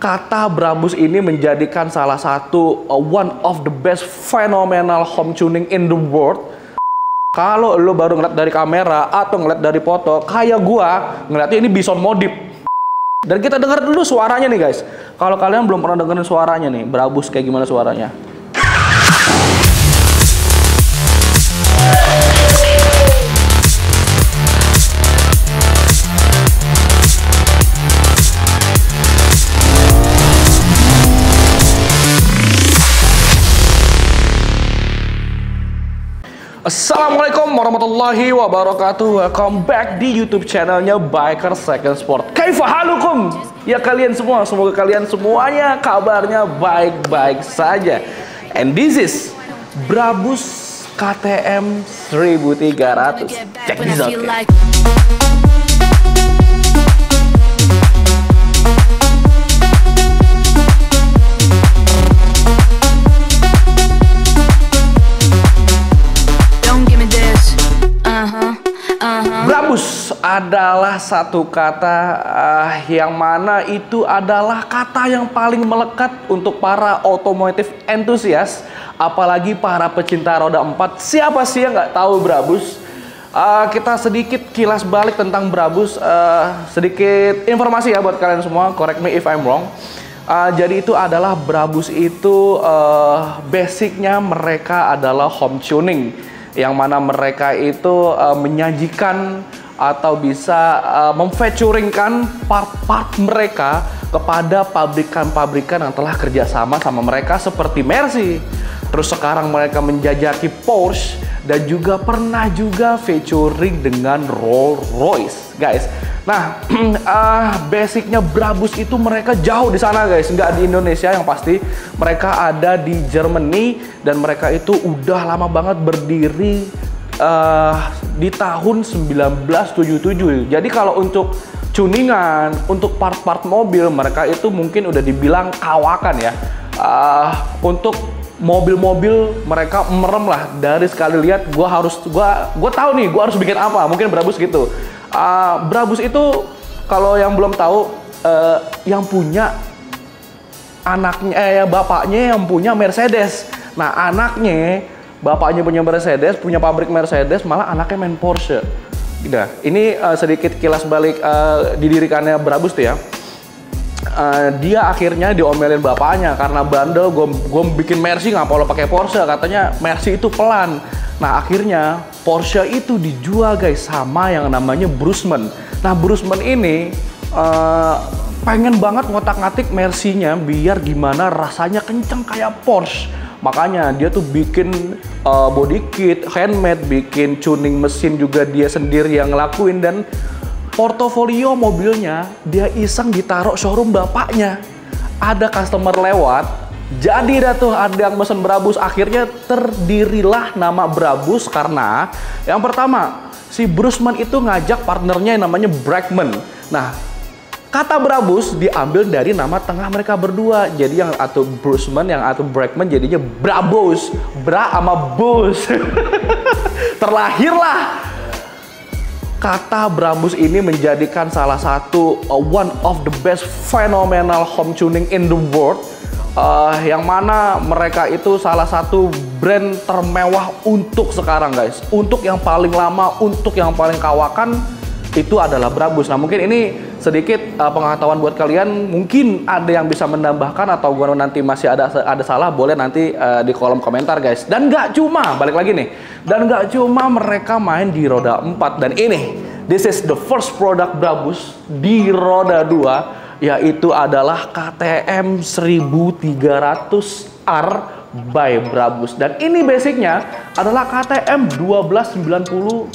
Kata Brabus ini menjadikan salah satu one of the best phenomenal home tuning in the world. Kalau lo baru ngeliat dari kamera atau ngeliat dari foto, kayak gua ngeliatnya ini bison modif. Dan kita dengar dulu suaranya nih guys. Kalau kalian belum pernah dengerin suaranya nih, Brabus kayak gimana suaranya? Assalamualaikum warahmatullahi wabarakatuh. Welcome back di YouTube channelnya Biker Second Sport. Kaifa halukum? Ya kalian semua, semoga kalian semuanya kabarnya baik-baik saja. And this is Brabus KTM 1300. Check this out. Brabus adalah satu kata yang mana itu adalah kata yang paling melekat untuk para otomotif entusias, apalagi para pecinta roda 4. Siapa sih yang nggak tahu Brabus? Kita sedikit kilas balik tentang Brabus, sedikit informasi ya buat kalian semua, correct me if I'm wrong. Jadi itu adalah Brabus itu basicnya mereka adalah home tuning, yang mana mereka itu menyajikan atau bisa memfeaturingkan part-part mereka kepada pabrikan-pabrikan yang telah kerjasama sama mereka seperti Mercy. Terus sekarang mereka menjajaki Porsche dan juga pernah juga featuring dengan Rolls-Royce, guys. Nah, basicnya Brabus itu mereka jauh di sana, guys, nggak di Indonesia yang pasti. Mereka ada di Germany dan mereka itu udah lama banget berdiri di tahun 1977. Jadi kalau untuk tuningan, untuk part-part mobil, mereka itu mungkin udah dibilang kawakan ya. Untuk mobil-mobil mereka merem lah, dari sekali lihat gua tahu nih gua harus bikin apa, mungkin Brabus gitu. Brabus itu kalau yang belum tahu, yang punya anaknya, bapaknya yang punya Mercedes. Nah, bapaknya punya Mercedes, punya pabrik Mercedes, malah anaknya main Porsche. Nah, ini sedikit kilas balik didirikannya Brabus tuh ya. Dia akhirnya diomelin bapaknya karena bandel, gue bikin Mercy ngapa lo pakai Porsche, katanya Mercy itu pelan. Nah, akhirnya Porsche itu dijual, guys, sama yang namanya Brusman. Nah, Brusman ini pengen banget ngotak-ngatik Mercy-nya biar gimana rasanya kenceng kayak Porsche. Makanya dia tuh bikin body kit, handmade, bikin tuning mesin juga dia sendiri yang ngelakuin, dan portofolio mobilnya dia iseng ditaruh showroom bapaknya. Ada customer lewat, jadi dah tuh ada yang mesen Brabus. Akhirnya terdirilah nama Brabus karena yang pertama, si Brusman itu ngajak partnernya yang namanya Brakeman. Nah, kata Brabus diambil dari nama tengah mereka berdua. Jadi yang atau Brusman, yang atau Brakeman jadinya Brabus. Bra sama Bus. Terlahirlah kata Brabus ini menjadikan salah satu one of the best phenomenal home tuning in the world. Yang mana mereka itu salah satu brand termewah untuk sekarang, guys. Untuk yang paling lama, untuk yang paling kawakan, itu adalah Brabus. Nah, mungkin ini sedikit pengetahuan buat kalian. Mungkin ada yang bisa menambahkan atau gua nanti masih ada salah, boleh nanti di kolom komentar, guys. Dan nggak cuma, balik lagi nih, dan nggak cuma mereka main di roda 4. Dan ini, this is the first product Brabus di roda 2, yaitu adalah KTM 1300R by Brabus. Dan ini basicnya adalah KTM 1290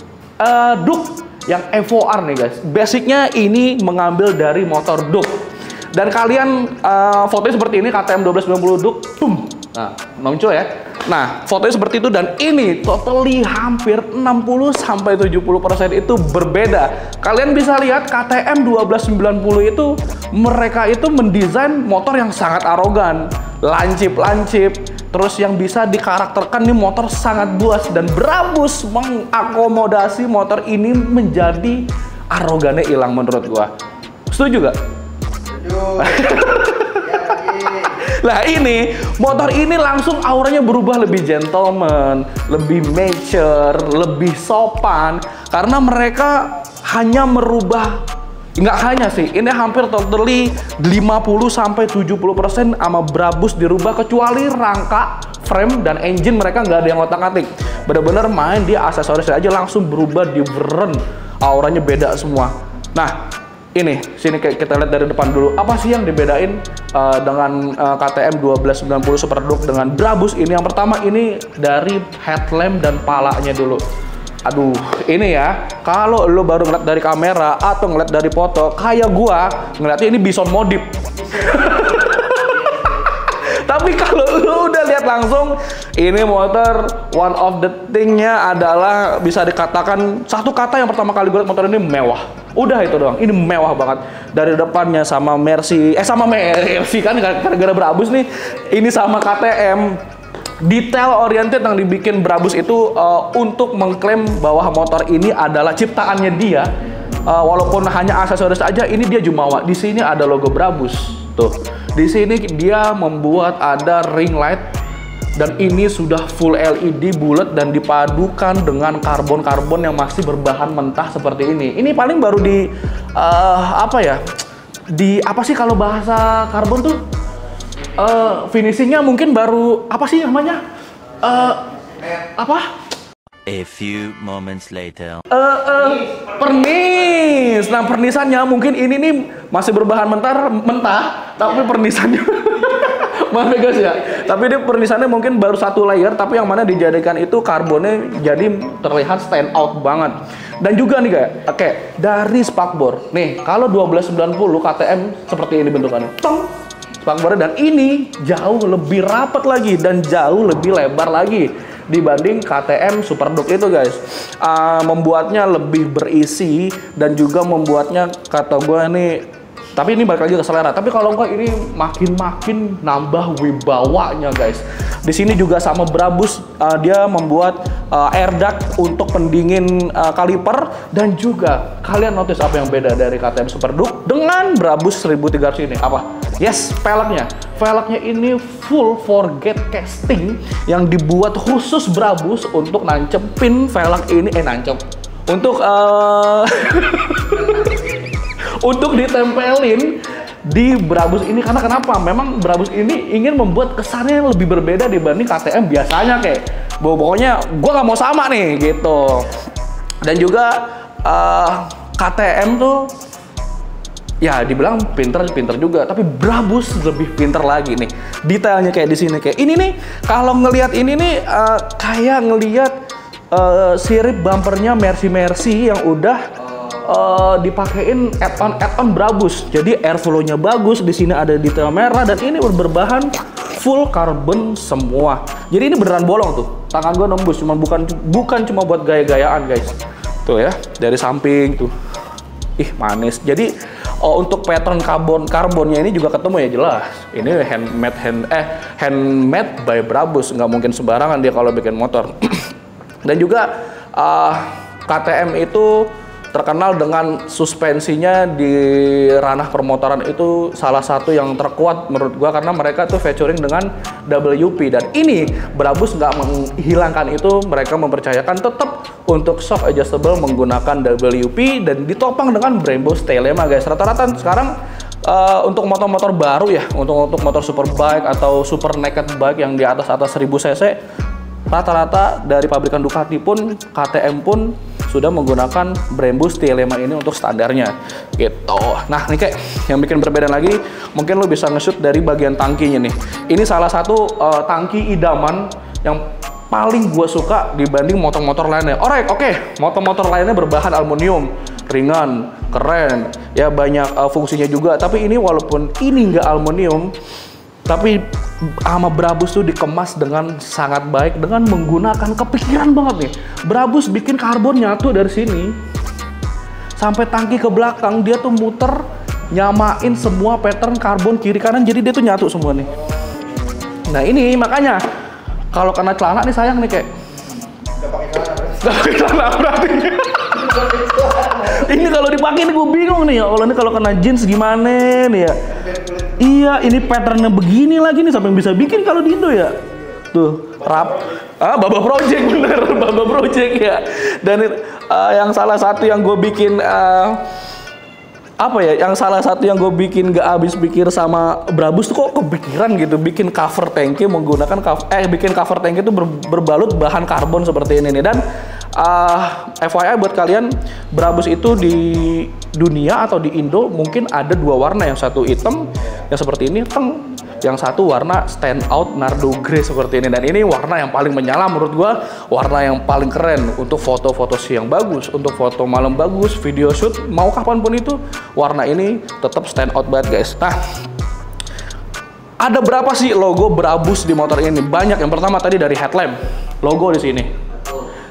Duke yang Evo R nih, guys. Basicnya ini mengambil dari motor Duke. Dan kalian fotonya seperti ini, KTM 1290 Duke, boom. Nah, muncul ya. Nah, fotonya seperti itu, dan ini totally hampir 60-70% itu berbeda. Kalian bisa lihat KTM 1290 itu mereka itu mendesain motor yang sangat arogan, lancip-lancip. Terus yang bisa dikarakterkan nih motor sangat buas, dan Brabus mengakomodasi motor ini menjadi arogannya hilang menurut gua. Setuju gak? Setuju. Nah ini, motor ini langsung auranya berubah lebih gentleman, lebih mature, lebih sopan. Karena mereka hanya merubah, nggak hanya sih, ini hampir totally 50-70% sama Brabus dirubah, kecuali rangka, frame, dan engine mereka nggak ada yang otak-atik. Bener-bener main dia aksesoris aja langsung berubah, different, auranya beda semua. Nah, ini, sini kita lihat dari depan dulu. Apa sih yang dibedain dengan KTM 1290 Superdug dengan Brabus ini? Yang pertama ini dari headlamp dan palanya dulu. Aduh, ini ya, kalau lo baru ngeliat dari kamera atau ngeliat dari foto, kayak gua ngeliatnya ini bison modif. Tapi kalau lo udah lihat langsung, ini motor one of the thing-nya adalah bisa dikatakan satu kata yang pertama kali gue lihat motor ini mewah. Udah itu doang, ini mewah banget. Dari depannya sama Mercy kan gara-gara Brabus nih, ini sama KTM. Detail oriented yang dibikin Brabus itu untuk mengklaim bahwa motor ini adalah ciptaannya dia. Walaupun hanya aksesoris aja, ini dia jumawa. Di sini ada logo Brabus. Tuh. Di sini dia membuat ada ring light dan ini sudah full LED bulat dan dipadukan dengan karbon yang masih berbahan mentah seperti ini. Ini paling baru di apa ya? Di apa sih kalau bahasa karbon tuh? Finishingnya mungkin baru apa sih namanya? Apa? A few moments later. Pernis. Nah, pernisannya mungkin ini nih masih berbahan mentah, tapi pernisannya maaf ya guys ya. Tapi ini pernisannya mungkin baru satu layer, tapi yang mana dijadikan itu karbonnya jadi terlihat stand out banget. Dan juga nih kayak dari spakbor. Nih, kalau 1290 KTM seperti ini bentukannya. Tong. Spakbornya, dan ini jauh lebih rapat lagi dan jauh lebih lebar lagi dibanding KTM Superdug itu guys. Membuatnya lebih berisi dan juga membuatnya kata gue nih, tapi ini balik lagi ke selera. Tapi kalau enggak ini makin nambah wibawanya guys. Di sini juga sama Brabus, dia membuat air duct untuk pendingin kaliper, dan juga kalian notice apa yang beda dari KTM Superdug dengan Brabus 1300 ini? Apa? Yes, velgnya. Velgnya ini full forget casting yang dibuat khusus Brabus untuk nancepin velg ini, untuk untuk ditempelin di Brabus ini. Karena kenapa? Memang Brabus ini ingin membuat kesannya yang lebih berbeda dibanding KTM biasanya, kayak pokoknya gue nggak mau sama nih gitu. Dan juga KTM tuh ya dibilang pinter juga, tapi Brabus lebih pinter lagi nih. Detailnya kayak di sini kayak ini nih, kalau ngelihat ini nih kayak ngelihat sirip bumpernya Mercy yang udah dipakein add-on Brabus. Jadi airflow-nya bagus, di sini ada detail merah dan ini berbahan full karbon semua. Jadi ini beneran bolong tuh. Tangan gue nembus, bukan cuma buat gaya-gayaan guys. Tuh ya, dari samping tuh. Ih, manis. Jadi untuk pattern karbonnya ini juga ketemu ya, jelas. Ini handmade by Brabus, nggak mungkin sembarangan dia kalau bikin motor. Dan juga KTM itu terkenal dengan suspensinya di ranah permotoran itu salah satu yang terkuat menurut gua, karena mereka tuh featuring dengan WP, dan ini Brabus nggak menghilangkan itu. Mereka mempercayakan tetap untuk shock adjustable menggunakan WP dan ditopang dengan Brembo Stylema guys. Rata-rata sekarang untuk motor-motor baru ya, untuk motor superbike atau super naked bike yang di atas 1000 cc, rata-rata dari pabrikan Ducati pun, KTM pun sudah menggunakan Brembo Stylema ini untuk standarnya gitu. Nah, ini kayak yang bikin berbeda lagi, mungkin lo bisa nge-shoot dari bagian tangkinya nih. Ini salah satu tangki idaman yang paling gue suka dibanding motor-motor lainnya. Alright, oke. Motor-motor lainnya berbahan aluminium, ringan, keren, ya banyak fungsinya juga. Tapi ini walaupun ini nggak aluminium, tapi sama Brabus tuh dikemas dengan sangat baik dengan menggunakan kepikiran banget nih. Brabus bikin karbon nyatu dari sini sampai tangki ke belakang, dia tuh muter nyamain semua pattern karbon kiri kanan, jadi dia tuh nyatu semua nih. Nah ini makanya kalau kena celana nih sayang nih, kayak nggak pakai celana berarti. Ini kalau dipakai nih gue bingung nih ya, kalau kena jeans gimana nih ya. Iya, ini patternnya begini lagi nih, sampai bisa bikin kalau di Indo ya. Tuh, Baba Project bener, Baba Project ya. Dan yang salah satu yang gue bikin Yang salah satu yang gue bikin gak habis pikir sama Brabus tuh, kok kepikiran gitu bikin cover tanki menggunakan bikin cover tanki itu berbalut bahan karbon seperti ini nih. Dan FYI buat kalian, Brabus itu di dunia atau di Indo mungkin ada 2 warna, yang satu hitam yang seperti ini, yang satu warna stand out nardo grey seperti ini. Dan ini warna yang paling menyala menurut gua, warna yang paling keren untuk foto-foto siang bagus, untuk foto malam bagus, video shoot mau kapanpun itu, warna ini tetap stand out banget guys. Nah, ada berapa sih logo Brabus di motor ini? Banyak. Yang pertama tadi dari headlamp, logo di sini.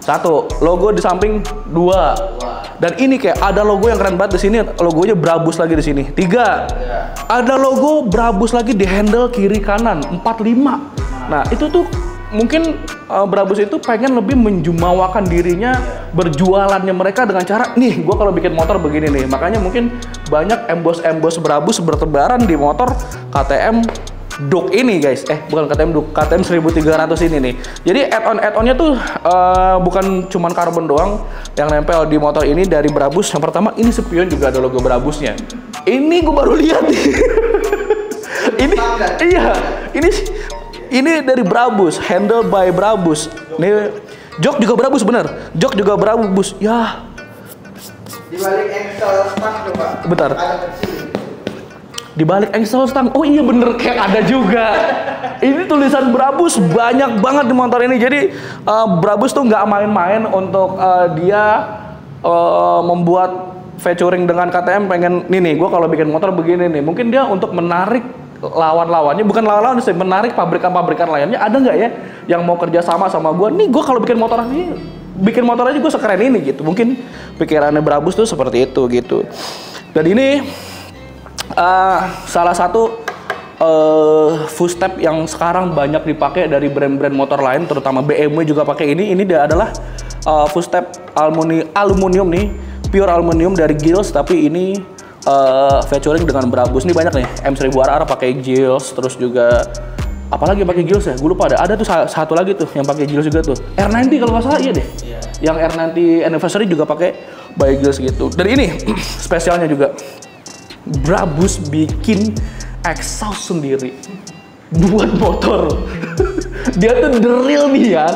1, logo di samping 2. Dan ini kayak ada logo yang keren banget di sini, logonya Brabus lagi di sini. 3. Ada logo Brabus lagi di handle kiri kanan. 4, 5. Nah, itu tuh mungkin Brabus itu pengen lebih menjumawakan dirinya, berjualannya mereka dengan cara, nih, gua kalau bikin motor begini nih. Makanya mungkin banyak emboss Brabus bertebaran di motor KTM Duke ini guys, bukan KTM Duke, KTM 1300 ini nih. Jadi add-onnya tuh bukan cuman karbon doang yang nempel di motor ini dari Brabus. Yang pertama, ini spion juga ada logo Brabusnya. Ini gue baru lihat nih. Ini dari Brabus, handle by Brabus. Nih, jok juga Brabus bener, jok juga Brabus. Ya. Di balik engsel stang coba. Bentar. Ada kecil. Di balik engsel stang, oh iya bener, kayak ada juga. Ini tulisan Brabus banyak banget di motor ini. Jadi Brabus tuh nggak main-main untuk dia membuat featuring dengan KTM. Pengen nih gue kalau bikin motor begini nih. Mungkin dia untuk menarik lawan-lawannya, bukan lawan-lawan sih, menarik pabrikan-pabrikan lainnya. Ada nggak ya yang mau kerja sama gue? Nih gue kalau bikin motor aja gue sekeren ini gitu. Mungkin pikirannya Brabus tuh seperti itu gitu. Dan ini salah satu footstep yang sekarang banyak dipakai dari brand-brand motor lain, terutama BMW juga pakai ini. Ini dia adalah footstep aluminium nih, pure aluminium dari Gills, tapi ini featuring dengan Brabus. Ini banyak nih, M1000RR pakai Gills, terus juga apalagi pakai Gills ya, gue lupa ada tuh satu lagi tuh yang pakai Gills juga tuh, R90 kalau nggak salah, iya deh. Yang R90 anniversary juga pakai by Gills gitu. Dan ini spesialnya juga, Brabus bikin exhaust sendiri buat motor. Dia tuh the real niat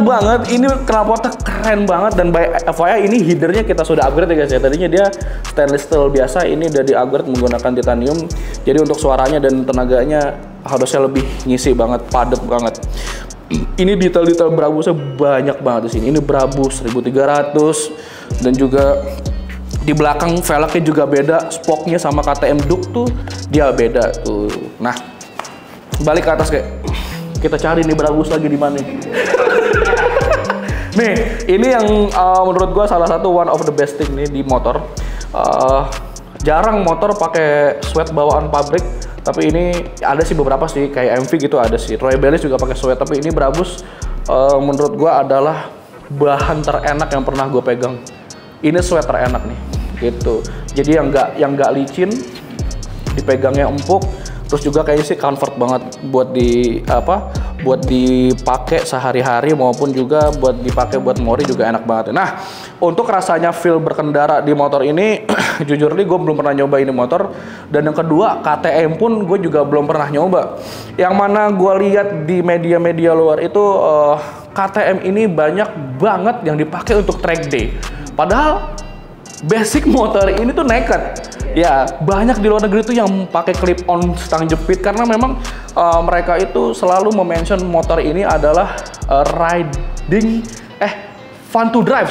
banget. Ini knalpotnya keren banget. Dan by FYI ini headernya kita sudah upgrade ya guys ya. Tadinya dia stainless steel biasa, ini udah di upgrade menggunakan titanium. Jadi untuk suaranya dan tenaganya harusnya lebih ngisi banget, padat banget. Ini detail-detail Brabusnya banyak banget di sini. Ini Brabus 1300 dan juga di belakang velgnya juga beda, spoknya sama KTM Duke tuh dia beda tuh. Nah, balik ke atas kayak kita cari nih Brabus lagi di mana. Nih, ini yang menurut gua salah satu one of the best thing nih di motor. Jarang motor pakai sweat bawaan pabrik, tapi ini ada sih beberapa sih, kayak MV gitu ada sih. Roy Bellis juga pakai sweat, tapi ini Brabus menurut gua adalah bahan terenak yang pernah gue pegang. Ini sweat terenak nih, gitu. Jadi yang nggak licin, dipegangnya empuk, terus juga kayaknya sih comfort banget buat dipakai sehari-hari maupun juga buat dipakai buat mori juga enak banget. Nah, untuk rasanya feel berkendara di motor ini, jujur nih gue belum pernah nyoba ini motor. Dan yang kedua, KTM pun gue juga belum pernah nyoba. Yang mana gue lihat di media-media luar itu KTM ini banyak banget yang dipakai untuk track day. Padahal basic motor ini tuh naked. Ya, banyak di luar negeri tuh yang pakai clip on stang jepit karena memang mereka itu selalu mention motor ini adalah fun to drive,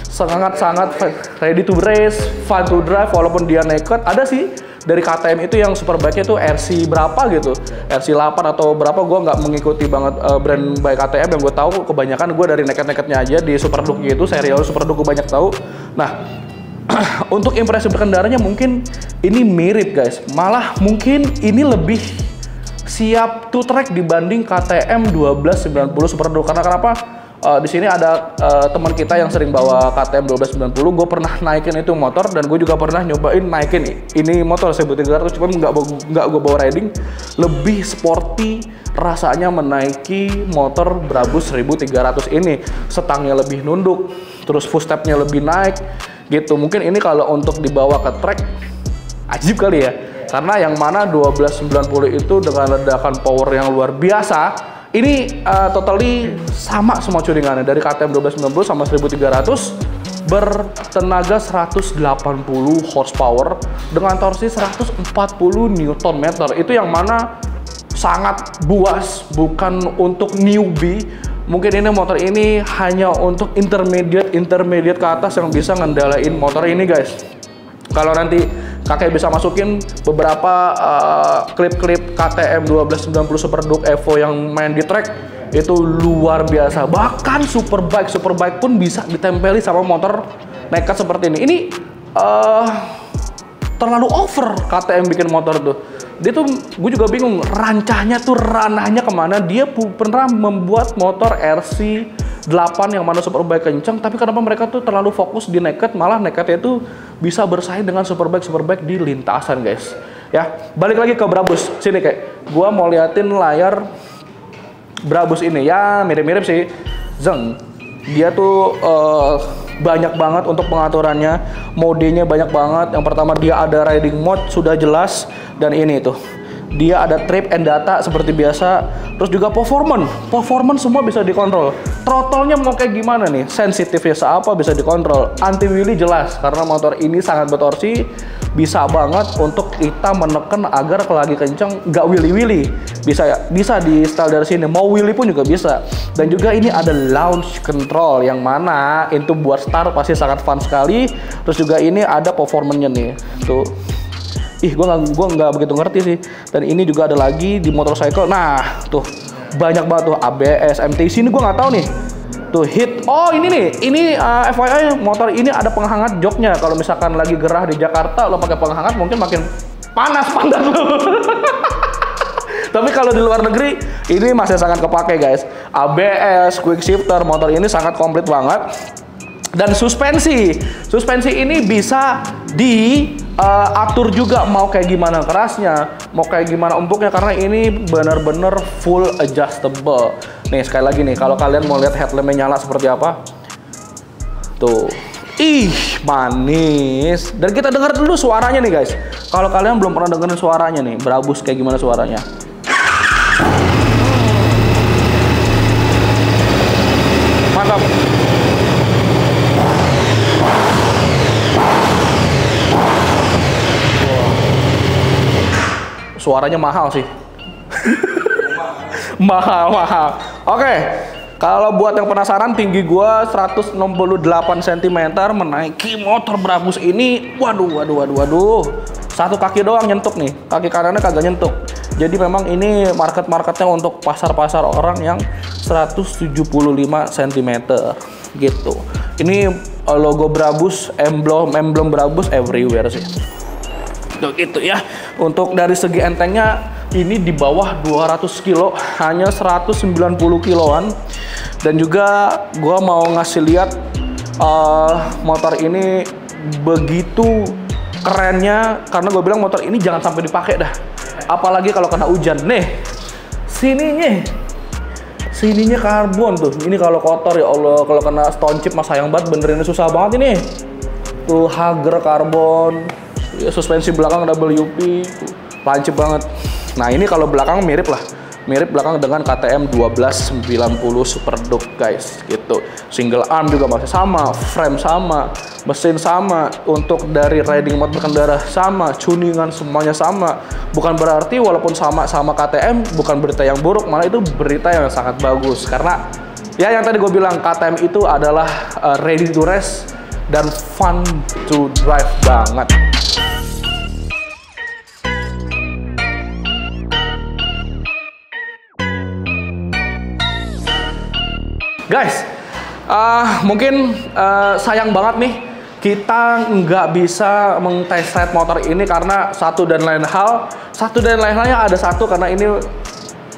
sangat-sangat ready to race, fun to drive walaupun dia naked. Ada sih dari KTM itu yang superbike-nya tuh RC berapa gitu, RC 8 atau berapa, gue nggak mengikuti banget brand by KTM. Yang gue tahu kebanyakan gue dari naked-nakednya aja, di Super Duke gitu, serial Super Duke gue banyak tahu. Nah, untuk impresi berkendaranya mungkin ini mirip guys, malah mungkin ini lebih siap to track dibanding KTM 1290 Super Duke. Karena kenapa? Di sini ada teman kita yang sering bawa KTM 1290. Gue pernah naikin itu motor dan gue juga pernah nyobain naikin ini motor 1300, cuman nggak gue bawa riding. Lebih sporty rasanya menaiki motor Brabus 1300 ini. Setangnya lebih nunduk, terus footstepnya lebih naik gitu. Mungkin ini kalau untuk dibawa ke track ajib kali ya, karena yang mana 1290 itu dengan ledakan power yang luar biasa. Ini totally sama semua curingannya dari KTM 1290 sama 1300, bertenaga 180 horsepower dengan torsi 140 Nm. Itu yang mana sangat buas, bukan untuk newbie. Mungkin ini motor ini hanya untuk intermediate ke atas yang bisa ngendalain motor ini, guys. Kalau nanti kakek bisa masukin beberapa klip-klip KTM 1290 Superduk Evo yang main di track, itu luar biasa. Bahkan Superbike pun bisa ditempeli sama motor nekat seperti ini. Ini terlalu over KTM bikin motor tuh. Dia tuh, gue juga bingung ranahnya kemana. Dia pernah membuat motor RC8 yang mana Superbike kenceng, tapi kenapa mereka tuh terlalu fokus di naked, malah nakednya itu bisa bersaing dengan Superbike di lintasan, guys. Ya, balik lagi ke Brabus. Sini kayak gua mau liatin layar Brabus ini. Ya, mirip-mirip sih. Zeng. Dia tuh banyak banget untuk pengaturannya, modenya banyak banget. Yang pertama dia ada riding mode sudah jelas, dan ini tuh dia ada trip and data seperti biasa. Terus juga performance semua bisa dikontrol. Throttle-nya mau kayak gimana nih, sensitifnya seapa bisa dikontrol. Anti wheelie jelas karena motor ini sangat bertorsi, bisa banget untuk kita menekan agar lagi kenceng nggak wheelie. Bisa di style dari sini, mau wheelie pun juga bisa. Dan juga ini ada launch control yang mana itu buat start pasti sangat fun sekali. Terus juga ini ada performance-nya nih tuh. Gua nggak begitu ngerti sih. Dan ini juga ada lagi di motorcycle. Nah, tuh banyak banget tuh ABS, MTC ini gua nggak tahu nih. Tuh hit. Oh, ini nih. Ini FYI motor ini ada penghangat joknya. Kalau misalkan lagi gerah di Jakarta lo pakai penghangat mungkin makin panas lo. Tapi kalau di luar negeri ini masih sangat kepake, guys. ABS, quick shifter, motor ini sangat komplit banget. Dan suspensi ini bisa diatur juga, mau kayak gimana kerasnya, mau kayak gimana empuknya, karena ini benar-benar full adjustable. Nih sekali lagi nih, kalau kalian mau lihat headlampnya nyala seperti apa, tuh, manis. Dan kita dengar dulu suaranya nih, guys. Kalau kalian belum pernah dengerin suaranya nih, Brabus kayak gimana suaranya. Mantap. Suaranya mahal sih. mahal. Oke. Kalau buat yang penasaran, tinggi gua 168 cm menaiki motor Brabus ini. Waduh. Satu kaki doang nyentuk nih. Kaki kanannya kagak nyentuk. Jadi memang ini marketnya untuk pasar orang yang 175 cm gitu. Ini logo Brabus, emblem Brabus everywhere sih. Gitu ya. Untuk dari segi entengnya ini di bawah 200 kilo, hanya 190 kiloan. Dan juga gua mau ngasih lihat motor ini begitu kerennya, karena gue bilang motor ini jangan sampai dipakai dah, apalagi kalau kena hujan. Nih sininya karbon tuh. Ini kalau kotor ya Allah, kalau kena stone chip mas sayang banget, benerinnya susah banget ini. Tuh Hager karbon. Ya, suspensi belakang WP, lancip banget. Nah ini kalau belakang mirip belakang dengan KTM 1290 Superduk, guys, gitu. Single arm juga masih sama, frame sama, mesin sama, untuk dari riding mode berkendara sama, tuningan semuanya sama. Bukan berarti walaupun sama KTM bukan berita yang buruk, malah itu berita yang sangat bagus. Karena ya yang tadi gue bilang, KTM itu adalah ready to race dan fun to drive banget. Guys, mungkin sayang banget nih kita nggak bisa meng-test ride motor ini karena satu dan lain halnya ada satu, karena ini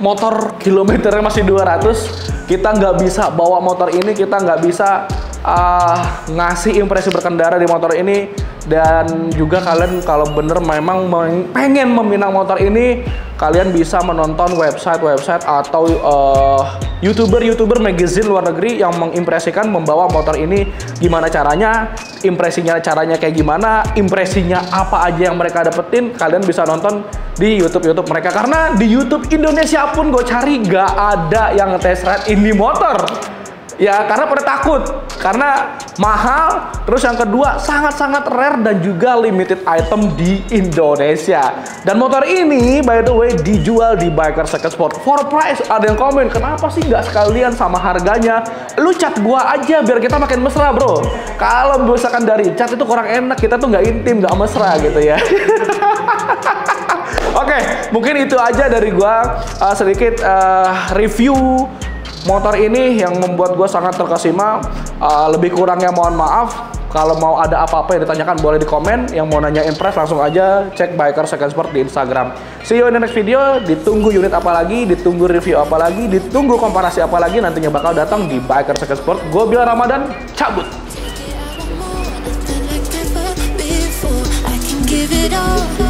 motor kilometernya masih 200. kita nggak bisa bawa motor ini, kita nggak bisa ngasih impresi berkendara di motor ini. Dan juga kalian kalau bener memang pengen meminang motor ini, kalian bisa menonton website atau YouTuber magazine luar negeri yang mengimpresikan membawa motor ini gimana caranya, caranya kayak gimana, impresinya apa aja yang mereka dapetin. Kalian bisa nonton di YouTube mereka, karena di YouTube Indonesia pun gue cari gak ada yang test ride ini motor. Ya karena pada takut, karena mahal, terus yang kedua sangat-sangat rare dan juga limited item di Indonesia. Dan motor ini by the way dijual di Biker Second Sport for price. Ada yang komen, kenapa sih nggak sekalian sama harganya? Lu chat gua aja biar kita makin mesra bro. Kalau misalkan dari chat itu kurang enak, kita tuh nggak intim, nggak mesra gitu ya. Oke, mungkin itu aja dari gua, sedikit review motor ini yang membuat gue sangat terkesima. Lebih kurangnya mohon maaf. Kalau mau ada apa-apa yang ditanyakan boleh di komen. Yang mau nanyain price langsung aja cek Biker Second Sport di Instagram. See you in the next video. Ditunggu unit apa lagi, ditunggu review apa lagi, ditunggu komparasi apa lagi nantinya bakal datang di Biker Second Sport. Gue Bilal Ramadan, cabut. Give it all.